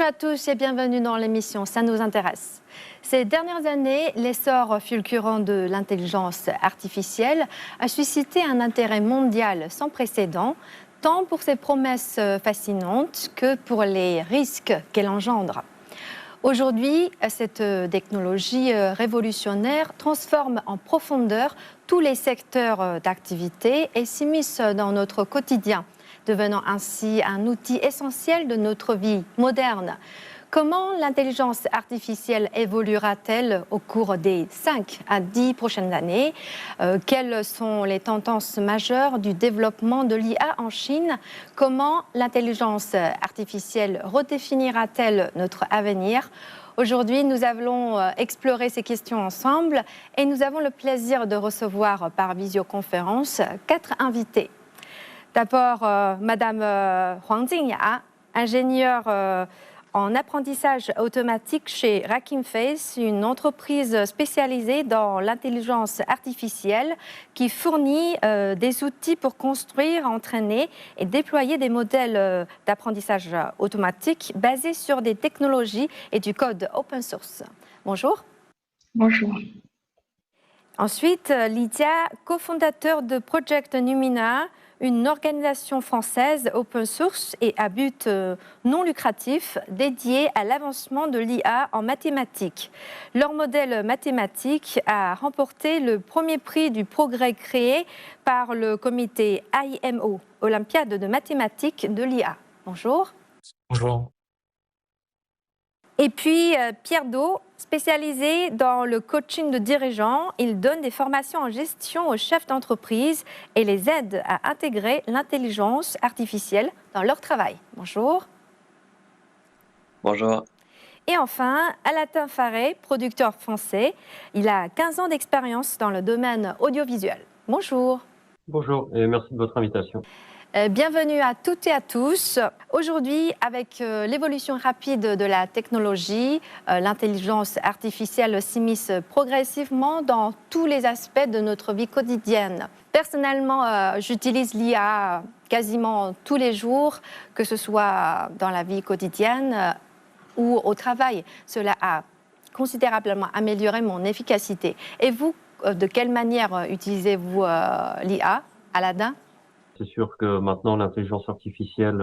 Bonjour à tous et bienvenue dans l'émission Ça nous intéresse. Ces dernières années, l'essor fulgurant de l'intelligence artificielle a suscité un intérêt mondial sans précédent, tant pour ses promesses fascinantes que pour les risques qu'elle engendre. Aujourd'hui, cette technologie révolutionnaire transforme en profondeur tous les secteurs d'activité et s'immisce dans notre quotidien, devenant ainsi un outil essentiel de notre vie moderne. Comment l'intelligence artificielle évoluera-t-elle au cours des 5 à 10 prochaines années? Quelles sont les tendances majeures du développement de l'IA en Chine? Comment l'intelligence artificielle redéfinira-t-elle notre avenir? Aujourd'hui, nous allons explorer ces questions ensemble et nous avons le plaisir de recevoir par visioconférence 4 invités. D'abord, Madame Huang Jingya, ingénieure en apprentissage automatique chez Rakinface, une entreprise spécialisée dans l'intelligence artificielle qui fournit des outils pour construire, entraîner et déployer des modèles d'apprentissage automatique basés sur des technologies et du code open source. Bonjour. Bonjour. Ensuite, Lydia, cofondateur de Project Numina, une organisation française open source et à but non lucratif dédiée à l'avancement de l'IA en mathématiques. Leur modèle mathématique a remporté le premier prix du progrès créé par le comité IMO, Olympiade de mathématiques de l'IA. Bonjour. Bonjour. Et puis Pierre Do, spécialisé dans le coaching de dirigeants, il donne des formations en gestion aux chefs d'entreprise et les aide à intégrer l'intelligence artificielle dans leur travail. Bonjour. Bonjour. Et enfin, Alatin Faré, producteur français. Il a 15 ans d'expérience dans le domaine audiovisuel. Bonjour. Bonjour et merci de votre invitation. Bienvenue à toutes et à tous. Aujourd'hui, avec l'évolution rapide de la technologie, l'intelligence artificielle s'immisce progressivement dans tous les aspects de notre vie quotidienne. Personnellement, j'utilise l'IA quasiment tous les jours, que ce soit dans la vie quotidienne ou au travail. Cela a considérablement amélioré mon efficacité. Et vous, de quelle manière utilisez-vous l'IA, Aladin ? C'est sûr que maintenant l'intelligence artificielle,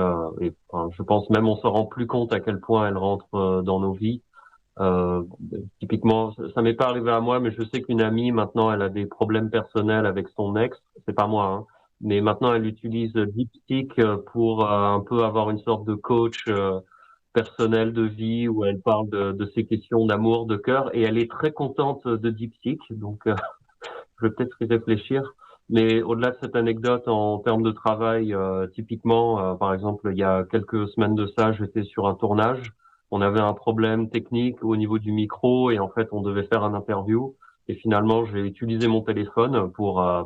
je pense même on se rend plus compte à quel point elle rentre dans nos vies. Typiquement, ça m'est pas arrivé à moi, mais je sais qu'une amie maintenant elle a des problèmes personnels avec son ex. C'est pas moi, hein, mais maintenant elle utilise DeepSeek pour un peu avoir une sorte de coach personnel de vie où elle parle de ses questions d'amour, de cœur, et elle est très contente de DeepSeek. Donc je vais peut-être y réfléchir. Mais au-delà de cette anecdote, en termes de travail, typiquement, par exemple, il y a quelques semaines de ça, j'étais sur un tournage. On avait un problème technique au niveau du micro et en fait, on devait faire un interview. Et finalement, j'ai utilisé mon téléphone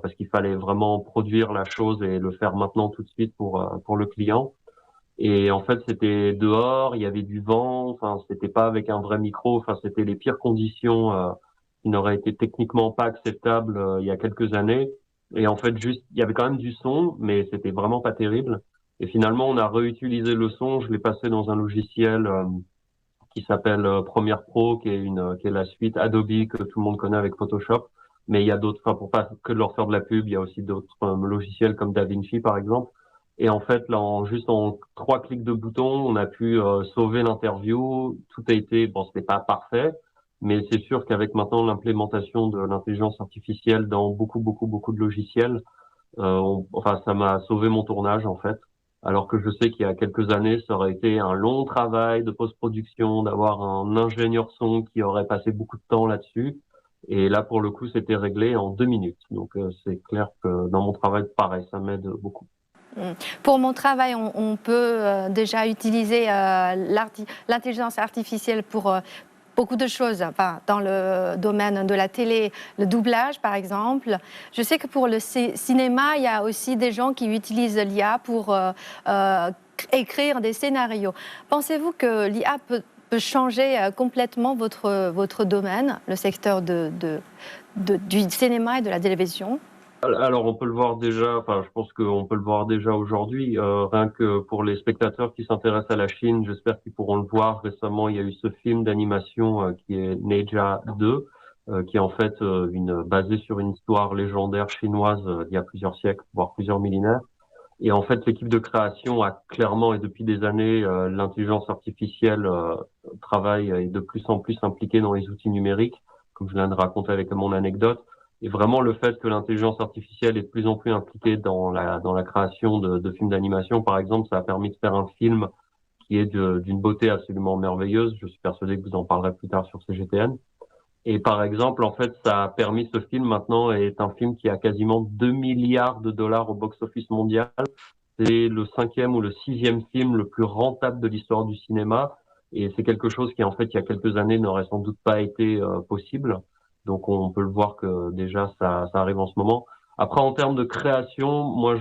parce qu'il fallait vraiment produire la chose et le faire maintenant tout de suite pour le client. Et en fait, c'était dehors, il y avait du vent. Enfin, c'était pas avec un vrai micro. Enfin, c'était les pires conditions qui n'auraient été techniquement pas acceptables il y a quelques années. Et en fait, juste, il y avait quand même du son, mais c'était vraiment pas terrible. Et finalement, on a réutilisé le son. Je l'ai passé dans un logiciel qui s'appelle Premiere Pro, qui est la suite Adobe que tout le monde connaît avec Photoshop. Mais il y a d'autres, enfin, pour pas que leur faire de la pub, il y a aussi d'autres logiciels comme DaVinci, par exemple. Et en fait, là, juste en 3 clics de bouton, on a pu sauver l'interview. Tout a été, bon, c'était pas parfait, mais c'est sûr qu'avec maintenant l'implémentation de l'intelligence artificielle dans beaucoup de logiciels, enfin, ça m'a sauvé mon tournage en fait. Alors que je sais qu'il y a quelques années, ça aurait été un long travail de post-production, d'avoir un ingénieur son qui aurait passé beaucoup de temps là-dessus. Et là, pour le coup, c'était réglé en 2 minutes. Donc, c'est clair que dans mon travail, pareil, ça m'aide beaucoup. Pour mon travail, on peut déjà utiliser l'intelligence artificielle pour beaucoup de choses, enfin, dans le domaine de la télé, le doublage par exemple. Je sais que pour le cinéma, il y a aussi des gens qui utilisent l'IA pour écrire des scénarios. Pensez-vous que l'IA peut changer complètement votre domaine, le secteur du cinéma et de la télévision ? Alors, on peut le voir déjà, enfin, je pense qu'on peut le voir déjà aujourd'hui, rien que pour les spectateurs qui s'intéressent à la Chine, j'espère qu'ils pourront le voir. Récemment, il y a eu ce film d'animation qui est Neja 2, qui est en fait basé sur une histoire légendaire chinoise d'il y a plusieurs siècles, voire plusieurs millénaires. Et en fait, l'équipe de création a clairement, et depuis des années, l'intelligence artificielle travaille et est de plus en plus impliquée dans les outils numériques, comme je viens de raconter avec mon anecdote. Et vraiment, le fait que l'intelligence artificielle est de plus en plus impliquée dans la création de films d'animation, par exemple, ça a permis de faire un film qui est d'une beauté absolument merveilleuse. Je suis persuadé que vous en parlerez plus tard sur CGTN. Et par exemple, en fait, ça a permis, ce film maintenant est un film qui a quasiment 2 milliards de dollars au box-office mondial. C'est le cinquième ou le sixième film le plus rentable de l'histoire du cinéma. Et c'est quelque chose qui, en fait, il y a quelques années, n'aurait sans doute pas été possible. Donc, on peut le voir que déjà, ça arrive en ce moment. Après, en termes de création, moi,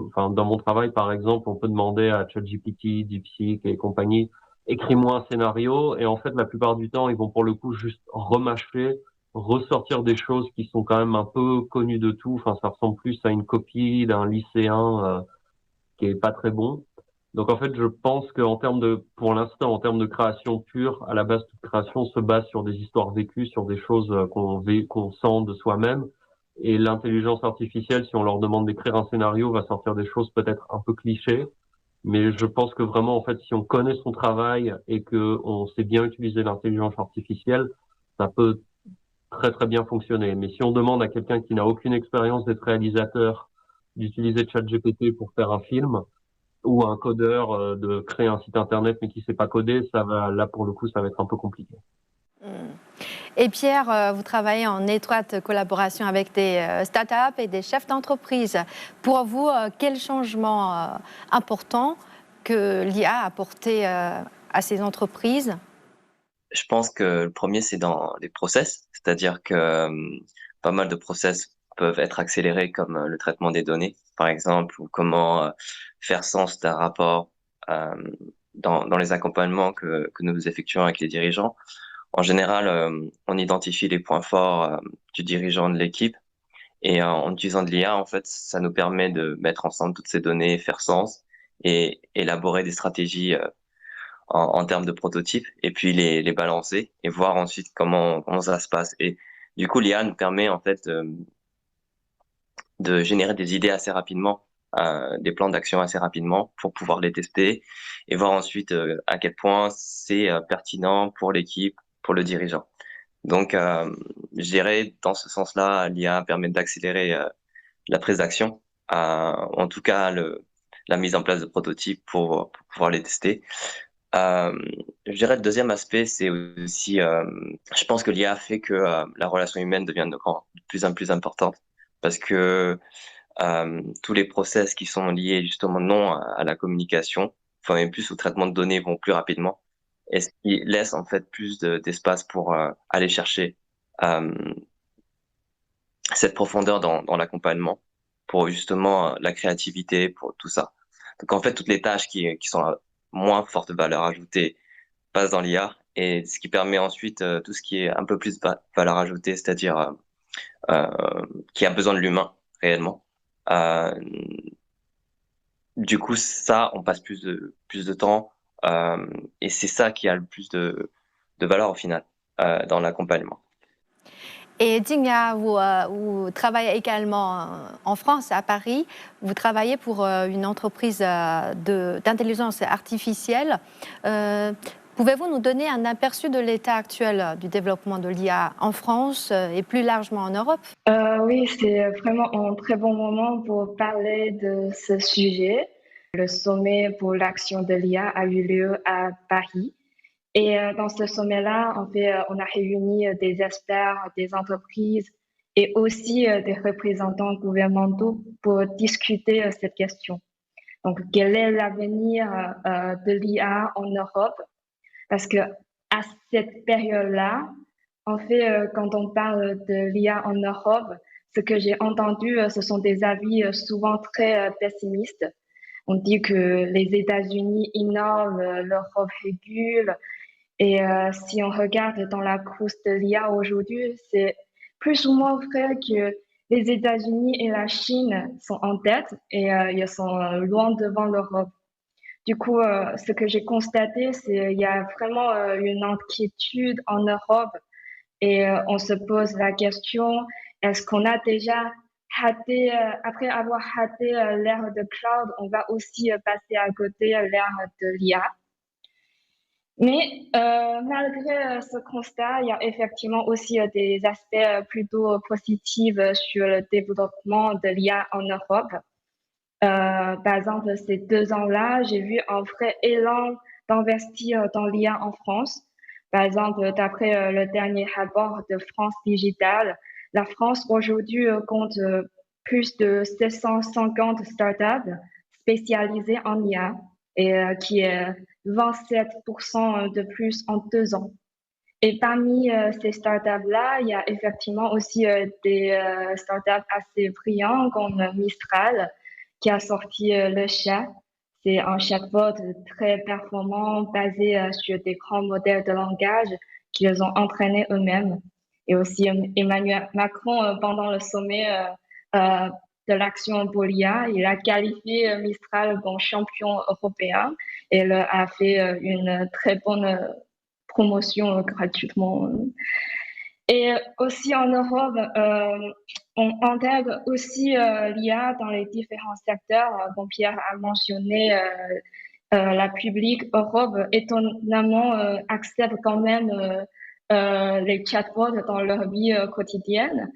enfin, dans mon travail, par exemple, on peut demander à ChatGPT, DeepSeek et compagnie, écris-moi un scénario. Et en fait, la plupart du temps, ils vont pour le coup juste remâcher, ressortir des choses qui sont quand même un peu connues de tout. Enfin, ça ressemble plus à une copie d'un lycéen qui est pas très bon. Donc en fait, je pense qu'en termes pour l'instant, en termes de création pure, à la base, toute création se base sur des histoires vécues, sur des choses qu'on sent de soi-même. Et l'intelligence artificielle, si on leur demande d'écrire un scénario, va sortir des choses peut-être un peu clichés. Mais je pense que vraiment, en fait, si on connaît son travail et que on sait bien utiliser l'intelligence artificielle, ça peut très très bien fonctionner. Mais si on demande à quelqu'un qui n'a aucune expérience d'être réalisateur d'utiliser ChatGPT pour faire un film, ou un codeur de créer un site internet mais qui sait pas coder, ça va, là pour le coup, ça va être un peu compliqué. Et Pierre, vous travaillez en étroite collaboration avec des startups et des chefs d'entreprise. Pour vous, quel changement important que l'IA a apporté à ces entreprises? Je pense que le premier, c'est dans les process, c'est-à-dire que pas mal de process peuvent être accélérés, comme le traitement des données, par exemple, ou comment faire sens d'un rapport euh, dans les accompagnements que nous effectuons avec les dirigeants. En général, on identifie les points forts du dirigeant de l'équipe, et en utilisant de l'IA, en fait, ça nous permet de mettre ensemble toutes ces données, faire sens et élaborer des stratégies en termes de prototypes, et puis les balancer et voir ensuite comment ça se passe. Et du coup, l'IA nous permet en fait de générer des idées assez rapidement, des plans d'action assez rapidement pour pouvoir les tester et voir ensuite à quel point c'est pertinent pour l'équipe, pour le dirigeant. Donc, je dirais dans ce sens-là, l'IA permet d'accélérer la prise d'action, en tout cas la mise en place de prototypes pour pouvoir les tester. Euh, je dirais le deuxième aspect, c'est aussi, je pense que l'IA fait que la relation humaine devient de plus en plus importante parce que tous les process qui sont liés justement non à la communication, enfin même plus au traitement de données vont plus rapidement et ce qui laisse en fait plus d'espace pour aller chercher euh, cette profondeur dans l'accompagnement, pour justement la créativité, pour tout ça. Donc en fait, toutes les tâches qui sont à moins forte valeur ajoutée passe dans l'IA et ce qui permet ensuite tout ce qui est un peu plus valeur ajoutée, c'est-à-dire qui a besoin de l'humain réellement. Euh, du coup, ça, on passe plus de temps et c'est ça qui a le plus de valeur au final dans l'accompagnement. Et Jingya, vous travaillez également en France, à Paris. Vous travaillez pour une entreprise d'intelligence artificielle. Pouvez-vous nous donner un aperçu de l'état actuel du développement de l'IA en France et plus largement en Europe? Oui, c'est vraiment un très bon moment pour parler de ce sujet. Le sommet pour l'action de l'IA a eu lieu à Paris. Et dans ce sommet-là, on a réuni des experts, des entreprises et aussi des représentants gouvernementaux pour discuter cette question. Donc, quel est l'avenir de l'IA en Europe? Parce que à cette période-là, quand on parle de l'IA en Europe, ce que j'ai entendu, ce sont des avis souvent très pessimistes. On dit que les États-Unis innovent, l'Europe régule. Et si on regarde dans la course de l'IA aujourd'hui, c'est plus ou moins vrai que les États-Unis et la Chine sont en tête et ils sont loin devant l'Europe. Du coup, ce que j'ai constaté, c'est qu'il y a vraiment une inquiétude en Europe et on se pose la question, est-ce qu'on a déjà hâté, après avoir hâté l'ère de cloud, on va aussi passer à côté l'ère de l'IA? Mais malgré ce constat, il y a effectivement aussi des aspects plutôt positifs sur le développement de l'IA en Europe. Par exemple, ces 2 ans-là, j'ai vu un vrai élan d'investir dans l'IA en France. Par exemple, d'après le dernier rapport de France Digital, la France aujourd'hui compte plus de 750 startups spécialisées en IA et qui est 27% de plus en 2 ans. Et parmi ces startups-là, il y a effectivement aussi des startups assez brillants comme Mistral, qui a sorti le chat. C'est un chatbot très performant basé sur des grands modèles de langage qu'ils ont entraînés eux-mêmes. Et aussi Emmanuel Macron, pendant le sommet de l'action pour l'IA, il a qualifié Mistral comme champion européen et a fait une très bonne promotion gratuitement. Et aussi en Europe, on intègre aussi l'IA dans les différents secteurs. Comme Pierre a mentionné, la publique Europe étonnamment accepte quand même les chatbots dans leur vie quotidienne.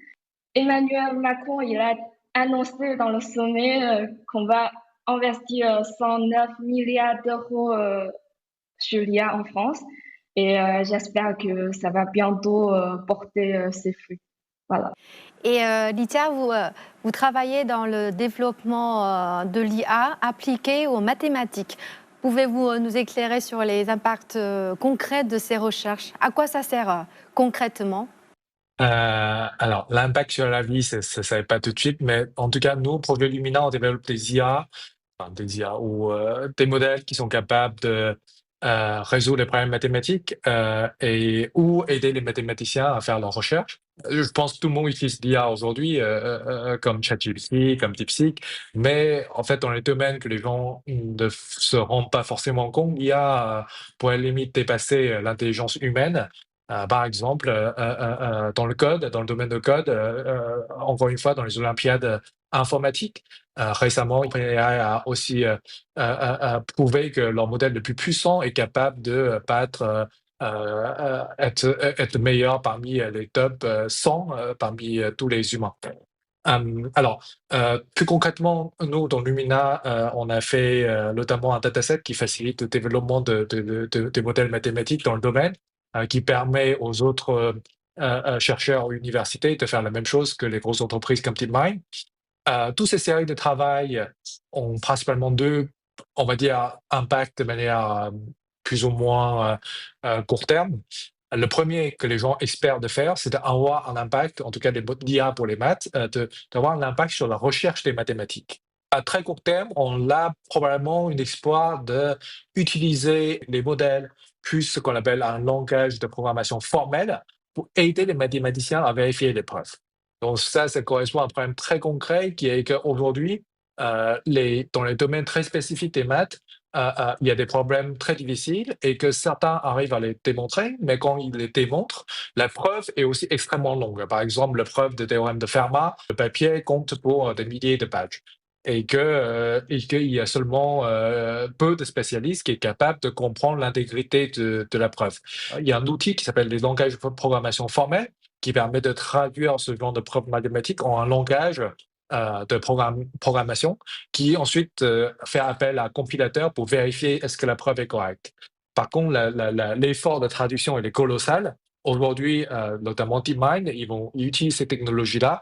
Emmanuel Macron, il a annoncé dans le sommet qu'on va investir 109 milliards d'euros sur l'IA en France. Et j'espère que ça va bientôt porter ses fruits. Voilà. Et Lydia, vous travaillez dans le développement de l'IA appliqué aux mathématiques. Pouvez-vous nous éclairer sur les impacts concrets de ces recherches? À quoi ça sert concrètement? Alors, l'impact sur la vie, ça ne savait pas tout de suite, mais en tout cas, nous, au Projet Lumina, on développe des IA, enfin, des IA ou des modèles qui sont capables de résoudre les problèmes mathématiques ou aider les mathématiciens à faire leurs recherches. Je pense que tout le monde utilise l'IA aujourd'hui, comme ChatGPT, comme DeepSeek, mais en fait, dans les domaines que les gens ne se rendent pas forcément compte, l'IA pourrait limite dépasser l'intelligence humaine. Par exemple, dans le code, dans le domaine de code, encore une fois, dans les Olympiades informatiques, récemment, OpenAI a aussi prouvé que leur modèle le plus puissant est capable de battre, être meilleur parmi les top 100, parmi tous les humains. Alors, plus concrètement, nous, dans Lumina, on a fait notamment un dataset qui facilite le développement des modèles mathématiques dans le domaine, qui permet aux autres chercheurs ou universités de faire la même chose que les grosses entreprises comme DeepMind. Toutes ces séries de travail ont principalement deux, on va dire, impacts de manière plus ou moins court terme. Le premier que les gens espèrent de faire, c'est d'avoir un impact, en tout cas d'IA pour les maths, d'avoir un impact sur la recherche des mathématiques. À très court terme, on a probablement un espoir d'utiliser les modèles plus ce qu'on appelle un langage de programmation formel pour aider les mathématiciens à vérifier les preuves. Donc ça correspond à un problème très concret qui est qu'aujourd'hui, dans les domaines très spécifiques des maths, il y a des problèmes très difficiles et que certains arrivent à les démontrer, mais quand ils les démontrent, la preuve est aussi extrêmement longue. Par exemple, la preuve de théorème de Fermat, le papier compte pour des milliers de pages. Et qu'il y a seulement peu de spécialistes qui est capable de comprendre l'intégrité de la preuve. Il y a un outil qui s'appelle les langages de programmation formels qui permet de traduire ce genre de preuves mathématiques en un langage de programmation qui ensuite fait appel à un compilateur pour vérifier est-ce que la preuve est correcte. Par contre, l'effort de traduction il est colossal. Aujourd'hui, notamment DeepMind, ils utilisent ces technologies-là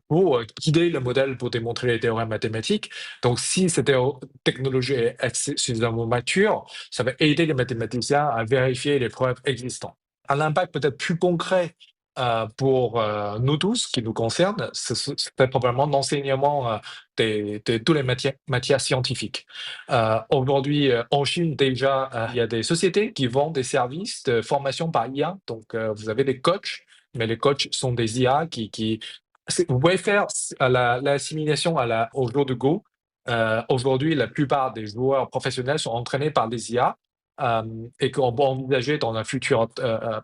pour guider le modèle pour démontrer les théorèmes mathématiques. Donc, si cette technologie est suffisamment mature, ça va aider les mathématiciens à vérifier les preuves existantes. Un impact peut-être plus concret pour nous tous, qui nous concerne, c'est probablement l'enseignement de toutes les matières scientifiques. Aujourd'hui, en Chine, déjà, il y a des sociétés qui vendent des services de formation par IA. Donc, vous avez des coachs, mais les coachs sont des IA qui Vous pouvez faire l'assimilation au jeu de Go. Aujourd'hui, la plupart des joueurs professionnels sont entraînés par des IA, et qu'on peut envisager dans un futur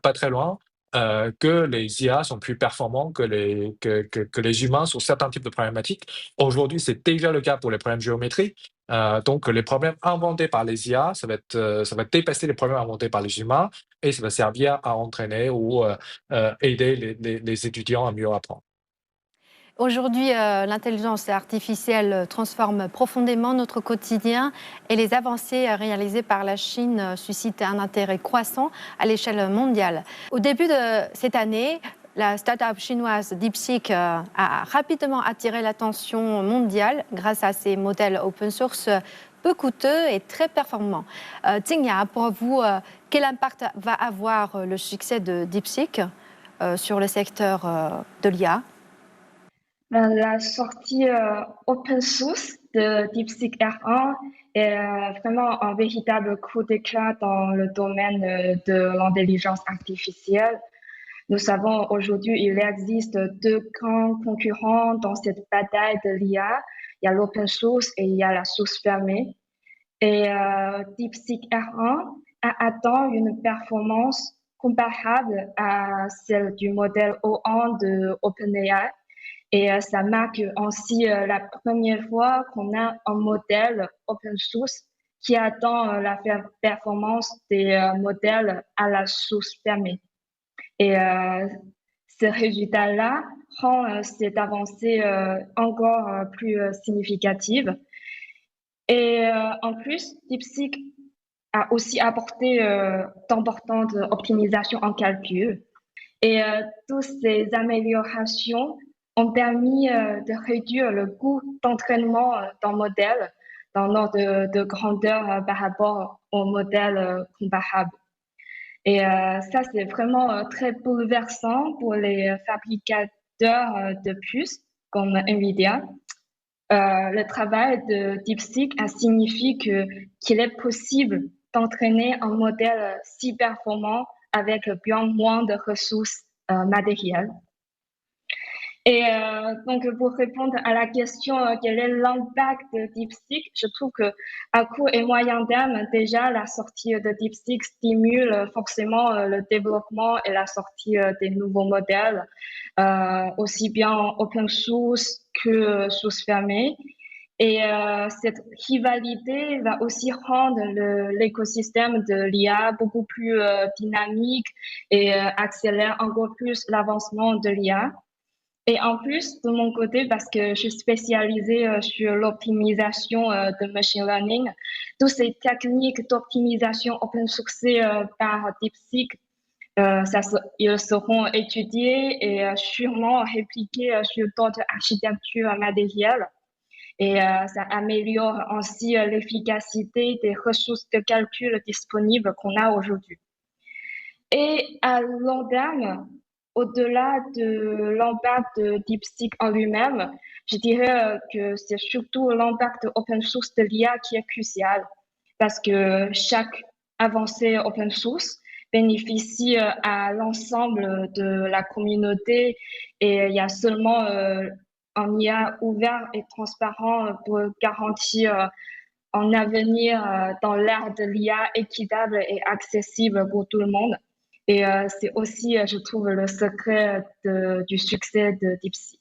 pas très loin que les IA sont plus performants que les humains sur certains types de problématiques. Aujourd'hui, c'est déjà le cas pour les problèmes de géométrie. Donc, les problèmes inventés par les IA, ça va dépasser les problèmes inventés par les humains et ça va servir à entraîner ou aider les étudiants à mieux apprendre. Aujourd'hui, l'intelligence artificielle transforme profondément notre quotidien et les avancées réalisées par la Chine suscitent un intérêt croissant à l'échelle mondiale. Au début de cette année, la start-up chinoise DeepSeek a rapidement attiré l'attention mondiale grâce à ses modèles open source peu coûteux et très performants. Jingya, pour vous, quel impact va avoir le succès de DeepSeek sur le secteur de l'IA? La sortie open source de DeepSeek R1 est vraiment un véritable coup d'éclat dans le domaine de l'intelligence artificielle. Nous savons aujourd'hui il existe deux grands concurrents dans cette bataille de l'IA. Il y a l'open source et il y a la source fermée. Et DeepSeek R1 a atteint une performance comparable à celle du modèle O1 de OpenAI. Et ça marque ainsi la première fois qu'on a un modèle open source qui atteint la performance des modèles à la source fermée. Et ce résultat-là rend cette avancée encore plus significative. Et en plus, DeepSeek a aussi apporté d'importantes optimisations en calcul. Et toutes ces améliorations ont permis de réduire le coût d'entraînement d'un modèle d'un ordre de grandeur par rapport au modèle comparable. Et ça, c'est vraiment très bouleversant pour les fabricateurs de puces comme NVIDIA. Le travail de DeepSeek a signifié qu'il est possible d'entraîner un modèle si performant avec bien moins de ressources matérielles. Et donc, pour répondre à la question, quel est l'impact de DeepSeek, je trouve que à court et moyen terme, déjà, la sortie de DeepSeek stimule forcément le développement et la sortie des nouveaux modèles, aussi bien open source que source fermée. Et cette rivalité va aussi rendre l'écosystème de l'IA beaucoup plus dynamique et accélère encore plus l'avancement de l'IA. Et en plus, de mon côté, parce que je suis spécialisée sur l'optimisation de machine learning, toutes ces techniques d'optimisation open source par DeepSeek, ils seront étudiés et sûrement répliqués sur d'autres architectures matérielles. Et ça améliore ainsi l'efficacité des ressources de calcul disponibles qu'on a aujourd'hui. Et à long terme, au-delà de l'impact de DeepSeek en lui-même, je dirais que c'est surtout l'impact open source de l'IA qui est crucial parce que chaque avancée open source bénéficie à l'ensemble de la communauté et il y a seulement un IA ouvert et transparent pour garantir un avenir dans l'ère de l'IA équitable et accessible pour tout le monde. Et c'est aussi, je trouve, le secret du succès de DeepSeek.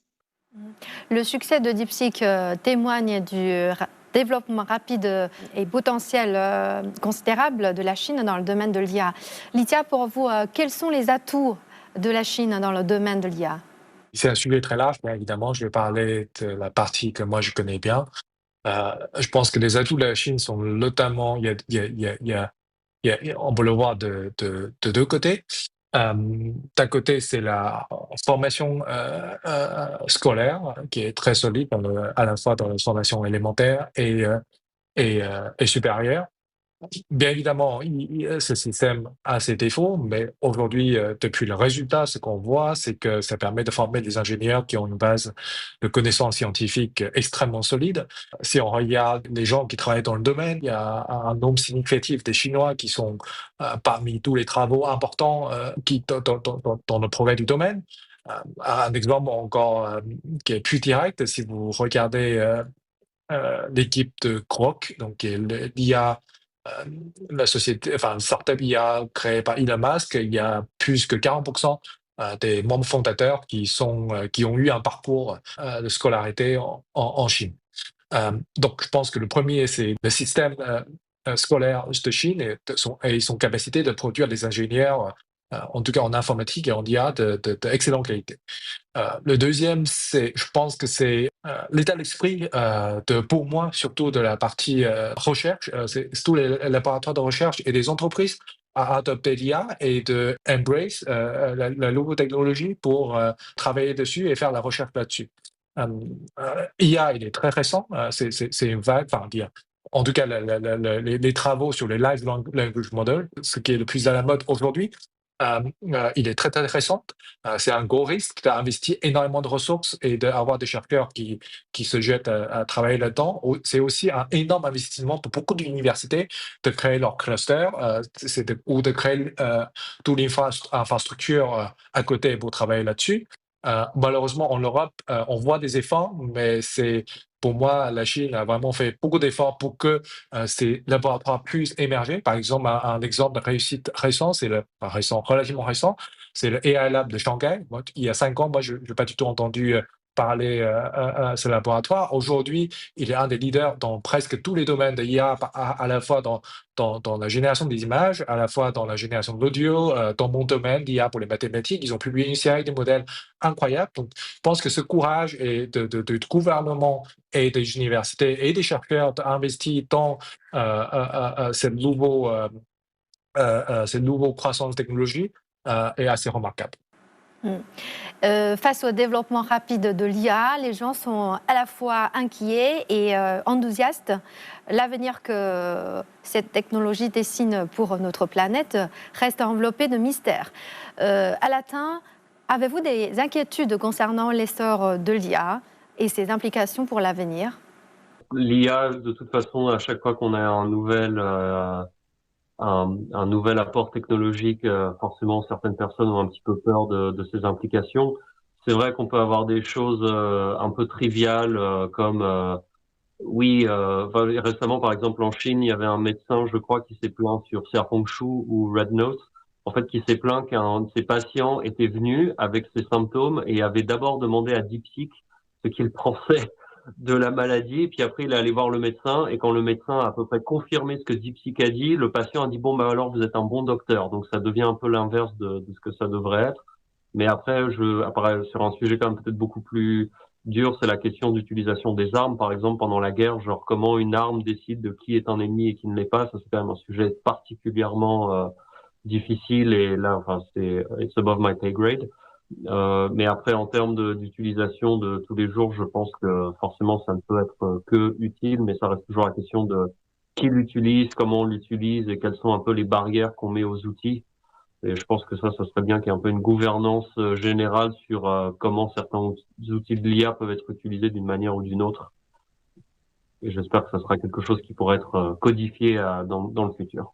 Le succès de DeepSeek témoigne du développement rapide et potentiel considérable de la Chine dans le domaine de l'IA. Lydia, pour vous, quels sont les atouts de la Chine dans le domaine de l'IA? C'est un sujet très large, mais évidemment, je vais parler de la partie que moi je connais bien. Je pense que les atouts de la Chine sont notamment, on peut le voir de deux côtés. D'un côté, c'est la formation scolaire qui est très solide à la fois dans la formation élémentaire et supérieure. Bien évidemment, ce système a ses défauts, mais aujourd'hui, depuis le résultat, ce qu'on voit, c'est que ça permet de former des ingénieurs qui ont une base de connaissances scientifiques extrêmement solide. Si on regarde les gens qui travaillent dans le domaine, il y a un nombre significatif des Chinois qui sont parmi tous les travaux importants dans le progrès du domaine. Un exemple encore qui est plus direct, si vous regardez l'équipe de Grok, donc qui est l'IA, euh, la société, enfin, startup IA créée par Elon Musk, il y a plus que 40% des membres fondateurs qui ont eu un parcours de scolarité en Chine. Donc, je pense que le premier, c'est le système scolaire de Chine et son capacité de produire des ingénieurs, en tout cas en informatique et en IA, d'excellente qualité. Le deuxième, je pense que c'est l'état d'esprit pour moi, surtout de la partie recherche. C'est tous les laboratoires de recherche et des entreprises à adopter l'IA et de embrace la nouvelle technologie pour travailler dessus et faire la recherche là-dessus. IA, il est très récent. C'est une vague, enfin, dire. En tout cas, les travaux sur les Large Language Models, ce qui est le plus à la mode aujourd'hui, il est très, très récent. C'est un gros risque d'investir énormément de ressources et d'avoir des chercheurs qui se jettent à travailler là-dedans. C'est aussi un énorme investissement pour beaucoup d'universités de créer leur cluster ou de créer toute l'infrastructure à côté pour travailler là-dessus. Malheureusement, en Europe, on voit des efforts, mais pour moi, la Chine a vraiment fait beaucoup d'efforts pour que ces laboratoires puissent émerger. Par exemple, un exemple de réussite récent, relativement récent, c'est le AI Lab de Shanghai. Moi, il y a 5 ans, moi, je n'ai pas du tout entendu parler à ce laboratoire. Aujourd'hui, il est un des leaders dans presque tous les domaines de IA, à la fois dans la génération des images, à la fois dans la génération de l'audio, dans mon domaine d'IA pour les mathématiques. Ils ont publié une série de modèles incroyables. Donc, je pense que ce courage du gouvernement et des universités et des chercheurs d'investir dans cette nouvelle croissance technologique est assez remarquable. Face au développement rapide de l'IA, les gens sont à la fois inquiets et enthousiastes. L'avenir que cette technologie dessine pour notre planète reste enveloppé de mystères. Alain, avez-vous des inquiétudes concernant l'essor de l'IA et ses implications pour l'avenir? L'IA, de toute façon, à chaque fois qu'on a un nouvel apport technologique, forcément, certaines personnes ont un petit peu peur de ses implications. C'est vrai qu'on peut avoir des choses un peu triviales comme récemment, par exemple, en Chine, il y avait un médecin, je crois, qui s'est plaint sur Xiaohongshu ou Red Note, en fait, qui s'est plaint qu'un de ses patients était venu avec ses symptômes et avait d'abord demandé à DeepSeek ce qu'il pensait de la maladie, puis après il est allé voir le médecin, et quand le médecin a à peu près confirmé ce que DeepSeek a dit, le patient a dit bon bah alors vous êtes un bon docteur, donc ça devient un peu l'inverse de ce que ça devrait être. Mais après, sur un sujet quand même peut-être beaucoup plus dur, c'est la question d'utilisation des armes, par exemple pendant la guerre, genre comment une arme décide de qui est un ennemi et qui ne l'est pas, ça c'est quand même un sujet particulièrement difficile, et là enfin c'est it's above my pay grade. Mais après, en termes d'utilisation de tous les jours, je pense que forcément, ça ne peut être que utile, mais ça reste toujours la question de qui l'utilise, comment on l'utilise et quelles sont un peu les barrières qu'on met aux outils. Et je pense que ça serait bien qu'il y ait un peu une gouvernance générale sur comment certains outils de l'IA peuvent être utilisés d'une manière ou d'une autre. Et j'espère que ça sera quelque chose qui pourra être codifié dans le futur.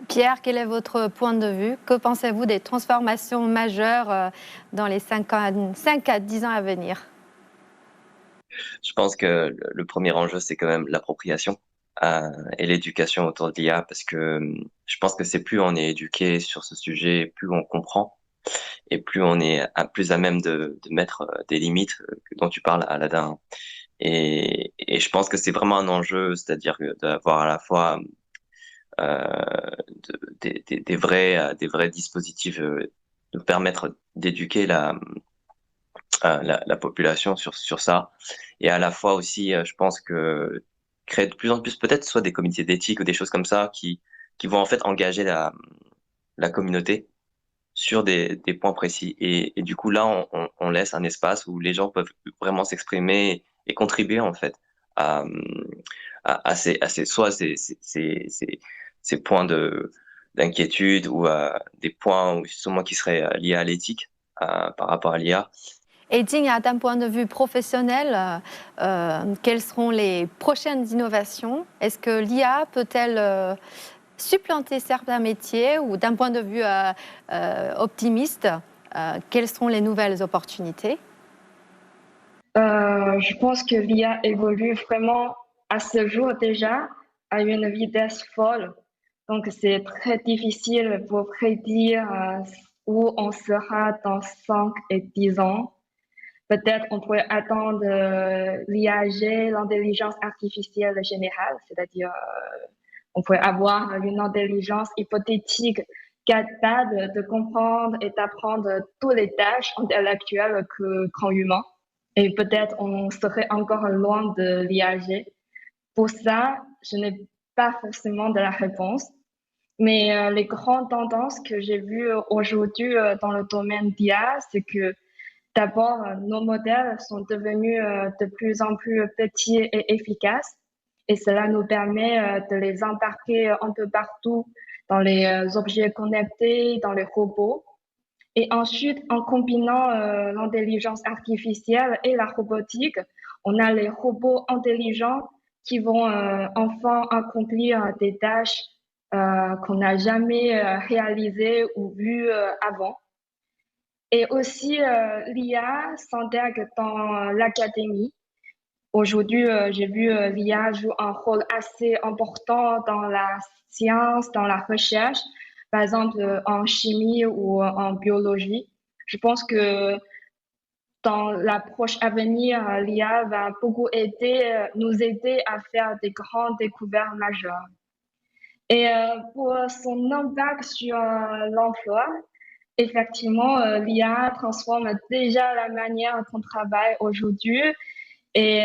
Pierre, quel est votre point de vue? Que pensez-vous des transformations majeures dans les 5 à 10 ans à venir? Je pense que le premier enjeu, c'est quand même l'appropriation et l'éducation autour de l'IA, parce que je pense que c'est plus on est éduqué sur ce sujet, plus on comprend et plus on est plus à même de mettre des limites dont tu parles, Aladin. Et je pense que c'est vraiment un enjeu, c'est-à-dire d'avoir à la fois des vrais dispositifs de permettre d'éduquer la population sur ça, et à la fois aussi, je pense que créer de plus en plus peut-être soit des comités d'éthique ou des choses comme ça qui vont en fait engager la communauté sur des points précis, et du coup là on laisse un espace où les gens peuvent vraiment s'exprimer et contribuer en fait à soit ces points d'inquiétude ou des points justement qui seraient liés à l'éthique par rapport à l'IA. Et Jing, d'un point de vue professionnel, quelles seront les prochaines innovations? Est-ce que l'IA peut-elle supplanter certains métiers, ou d'un point de vue optimiste, quelles seront les nouvelles opportunités? Je pense que l'IA évolue vraiment à ce jour déjà à une vitesse folle. Donc, c'est très difficile pour prédire où on sera dans 5 et 10 ans. Peut-être on pourrait attendre l'IAG, l'intelligence artificielle générale, c'est-à-dire on pourrait avoir une intelligence hypothétique capable de comprendre et d'apprendre toutes les tâches intellectuelles qu'un humain. Et peut-être on serait encore loin de l'IAG. Pour ça, je n'ai pas forcément de la réponse. Mais les grandes tendances que j'ai vues aujourd'hui dans le domaine d'IA, c'est que d'abord, nos modèles sont devenus de plus en plus petits et efficaces. Et cela nous permet de les embarquer un peu partout dans les objets connectés, dans les robots. Et ensuite, en combinant l'intelligence artificielle et la robotique, on a les robots intelligents qui vont enfin accomplir des tâches qu'on n'a jamais réalisées ou vues avant. Et aussi, l'IA s'intègre dans l'académie. Aujourd'hui, j'ai vu l'IA joue un rôle assez important dans la science, dans la recherche, par exemple en chimie ou en biologie. Je pense que dans l'approche à venir, l'IA va beaucoup nous aider à faire des grandes découvertes majeures. Et pour son impact sur l'emploi, effectivement, l'IA transforme déjà la manière dont on travaille aujourd'hui et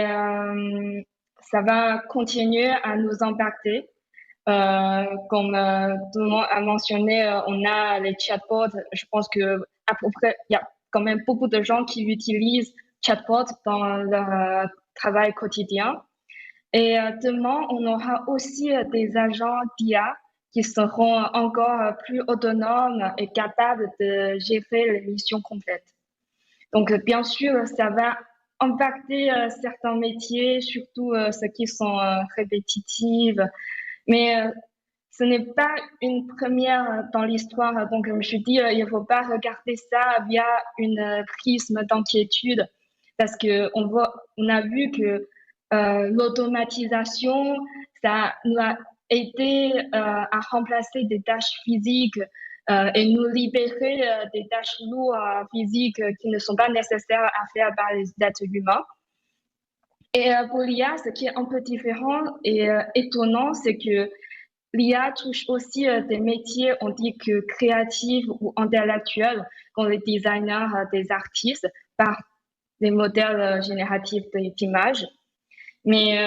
ça va continuer à nous impacter. Comme tout le monde a mentionné, on a les chatbots. Je pense que à peu près, il y a quand même beaucoup de gens qui utilisent chatbots dans leur travail quotidien. Et demain, on aura aussi des agents d'IA qui seront encore plus autonomes et capables de gérer les missions complètes. Donc, bien sûr, ça va impacter certains métiers, surtout ceux qui sont répétitifs, mais ce n'est pas une première dans l'histoire. Donc, je me suis dit, il ne faut pas regarder ça via une prisme d'inquiétude, parce que on a vu que l'automatisation, ça nous a aidé à remplacer des tâches physiques et nous libérer des tâches lourdes physiques qui ne sont pas nécessaires à faire par les êtres humains. Et pour l'IA, ce qui est un peu différent et étonnant, c'est que l'IA touche aussi des métiers, on dit que créatifs ou intellectuels, comme les designers, des artistes, par des modèles génératifs d'images. Mais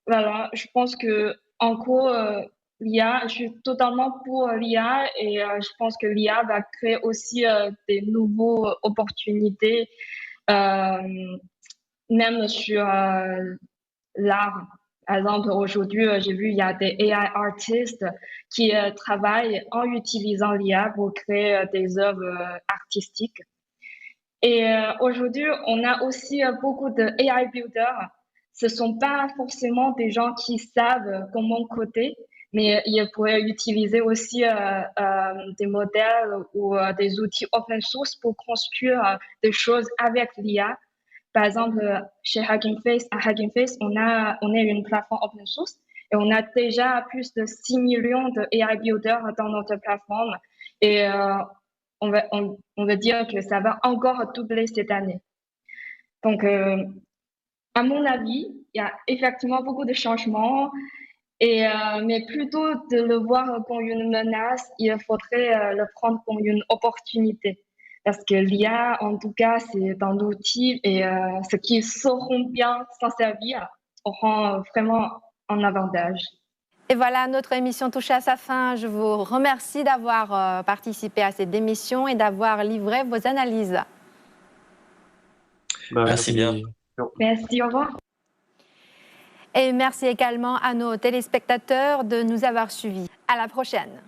voilà, je pense que en gros, l'IA, je suis totalement pour l'IA et je pense que l'IA va créer aussi des nouvelles opportunités, même sur l'art. Par exemple, aujourd'hui, j'ai vu, il y a des AI artistes qui travaillent en utilisant l'IA pour créer des œuvres artistiques. Et aujourd'hui, on a aussi beaucoup de AI builders. Ce sont pas forcément des gens qui savent comment coder, mais ils pourraient utiliser aussi des modèles ou des outils open source pour construire des choses avec l'IA. Par exemple, chez Hugging Face, à Hugging Face, on est une plateforme open source et on a déjà plus de 6 millions de AI builders dans notre plateforme. Et on va dire que ça va encore doubler cette année. Donc, à mon avis, il y a effectivement beaucoup de changements, mais plutôt de le voir comme une menace, il faudrait le prendre comme une opportunité. Parce que l'IA, en tout cas, c'est un outil et ceux qui sauront bien s'en servir auront vraiment un avantage. Et voilà, notre émission touche à sa fin. Je vous remercie d'avoir participé à cette émission et d'avoir livré vos analyses. Merci bien. Merci, au revoir. Et merci également à nos téléspectateurs de nous avoir suivis. À la prochaine.